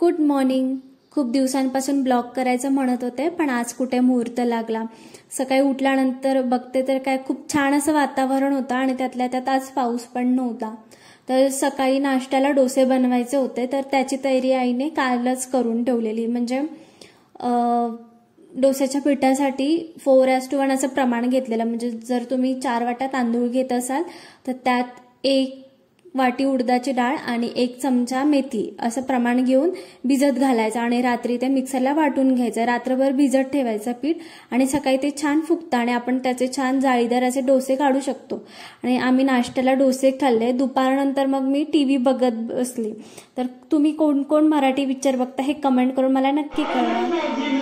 Good morning. खूप दिवसांपासून blog करायचं म्हणत होते, पण आज कुठे मुहूर्त लागला. सकाळी उठल्यानंतर बघते तर काय खूप छान असं वातावरण होतं आणि त्यातल्या त्यात आज पाऊस पण नव्हता. तर सकाळी नाश्त्याला डोसे बनवायचे होते, तर त्याची तयारी आईने कालच करून ठेवलेली. म्हणजे डोस्याच्या पिठासाठी 4:1 असं प्रमाण घेतलेलं. म्हणजे जर तुम्ही 4 वाट्या तांदूळ घेत असाल तर त्यात 1 वाटी उडदाची डाळ आणि 1 चमचा मेथी असं प्रमाण घेऊन भिजत घालायचं आणि रात्री ते मिक्सरला वाटून घ्यायचं. रात्रभर भिजत ठेवायचं पीठ आणि सकाळी ते छान फुगतं आणि आपण त्याचे छान जाळीदार असे डोसे काढू शकतो. आणि आम्ही नाश्त्याला डोसे खाल्ले. दुपारनंतर मग मी टीव्ही बघत बसली. तर तुम्ही कोण कोण मराठी पिक्चर बघता हे कमेंट करून मला नक्की कळवा.